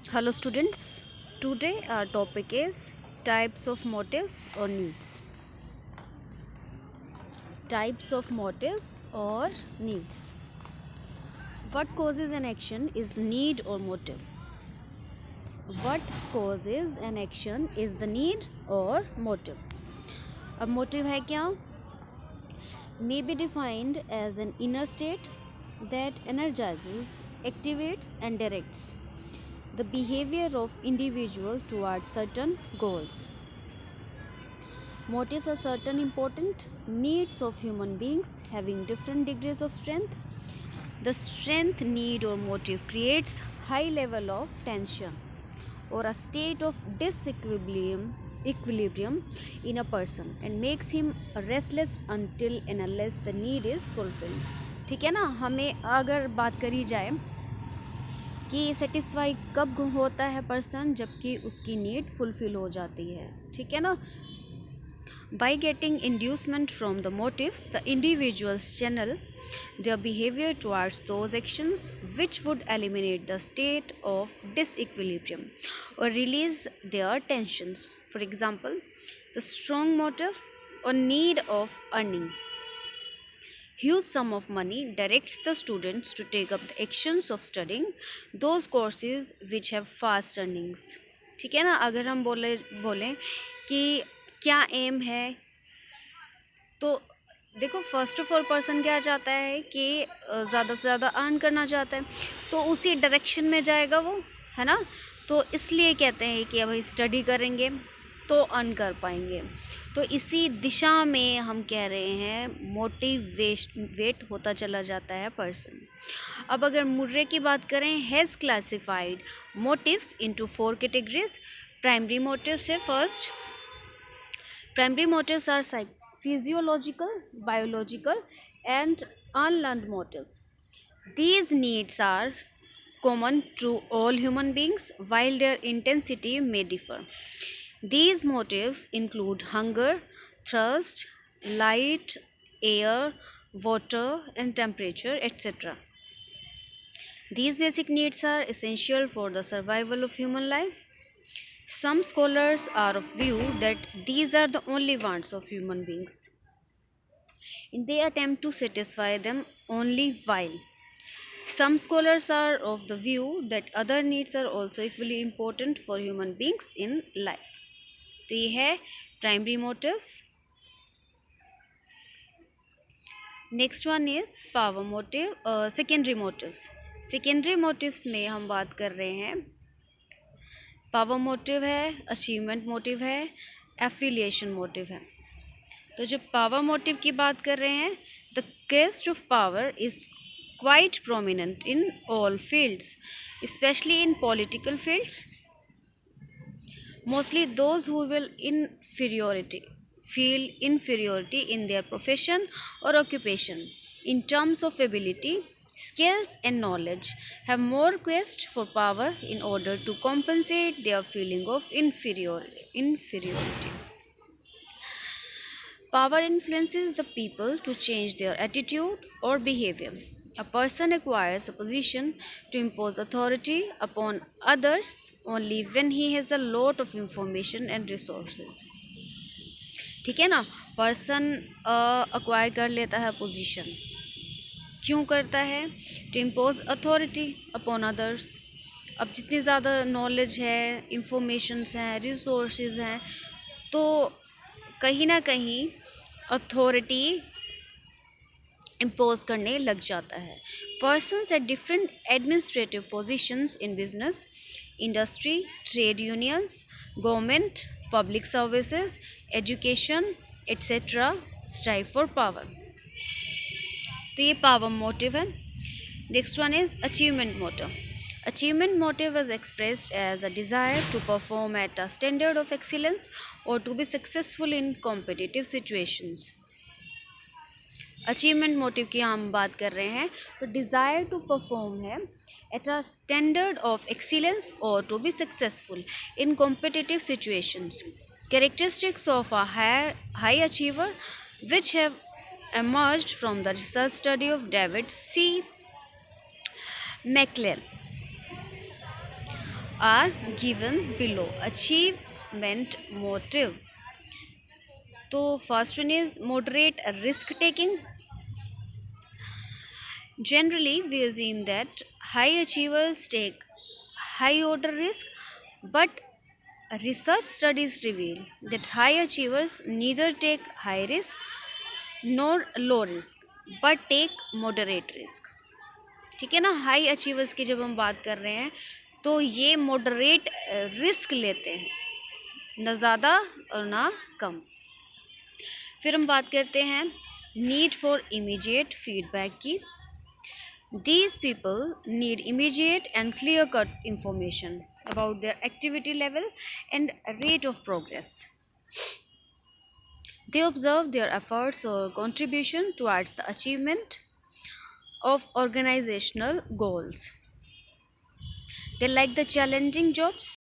Hello students, today our topic is types of motives or needs. Types of motives or needs. What causes an action is need or motive. What causes an action is the need or motive. अब motive है क्या? May be defined as an inner state that energizes, activates and directs the behavior of individual towards certain goals. Motives are certain important needs of human beings having different degrees of strength. The strength need or motive creates high level of tension or a state of disequilibrium in a person and makes him restless until and unless the need is fulfilled. ठीक है ना, हमें अगर बात करी जाए कि satisfy कब होता है पर्सन, जबकि उसकी नीड फुलफिल हो जाती है. ठीक है ना. By getting inducement from the motives, the individuals channel their behavior towards those actions which would eliminate the state of disequilibrium or release their tensions. For example, the strong motive or need of earning. Huge sum of money directs the students to take up the actions of studying those courses which have fast earnings. ठीक है ना. अगर हम बोलें कि क्या M है, तो देखो फर्स्ट ऑफ ऑल पर्सन क्या चाहता है कि ज़्यादा से ज़्यादा अर्न करना चाहता है, तो उसी डायरेक्शन में जाएगा वो, है ना. तो इसलिए कहते हैं कि अब स्टडी करेंगे तो अर्न कर पाएंगे. तो इसी दिशा में हम कह रहे हैं मोटिवेट होता चला जाता है पर्सन. अब अगर मुर्रे की बात करें, has classified motives into 4 categories. Primary motives है first. Primary motives are physiological, biological, and unlearned motives. These needs are common to all human beings, while their intensity may differ. These motives include hunger, thirst, light, air, water, and temperature, etc. These basic needs are essential for the survival of human life. Some scholars are of view that these are the only wants of human beings, and they attempt to satisfy them only while. Some scholars are of the view that other needs are also equally important for human beings in life. तो ये है primary motives. Next one is power motive, secondary motives. Secondary motives में हम बात कर रहे हैं, power motive है, अचीवमेंट मोटिव है, एफिलिएशन मोटिव है. तो जब पावर मोटिव की बात कर रहे हैं, the quest of power is quite prominent in all fields, specially in political fields. Mostly those who feel inferiority in their profession or occupation in terms of ability, skills and knowledge have more quest for power in order to compensate their feeling of inferiority. Power influences the people to change their attitude or behavior. A person acquires a position to impose authority upon others only when he has a lot of information and resources. ठीक है ना. Person acquire कर लेता है position, क्यों करता है? To impose authority upon others. अब जितनी ज़्यादा नॉलेज है, इंफॉर्मेशंस हैं, रिसोर्सेज हैं, तो कहीं ना कहीं अथॉरिटी इम्पोज करने लग जाता है. Persons at different administrative positions in business, industry, trade unions, government, public services, education etcetera strive for power. तो ये पावर मोटिव है. Next one is achievement motive. Achievement motive is expressed as a desire to perform at a standard of excellence or to be successful in competitive situations. Achievement motive की हम बात कर रहे हैं, तो डिज़ायर टू परफॉर्म है at a standard of excellence और to be successful in competitive situations. Characteristics of a high achiever which have emerged from the research study of David C. McClellan. are given below. Achievement motive. तो first one is moderate risk taking. Generally, we assume that high achievers take high order risk, but research studies reveal that high achievers neither take high risk nor low risk, but take moderate risk. ठीक है ना, high achievers की जब हम बात कर रहे हैं तो ये मॉडरेट रिस्क लेते हैं, ना ज़्यादा और ना कम. फिर हम बात करते हैं नीड फॉर इमीडिएट फीडबैक की. These people need immediate and clear cut information about their activity level and rate of progress. They observe their efforts or contribution towards the achievement of organizational goals. They like the challenging jobs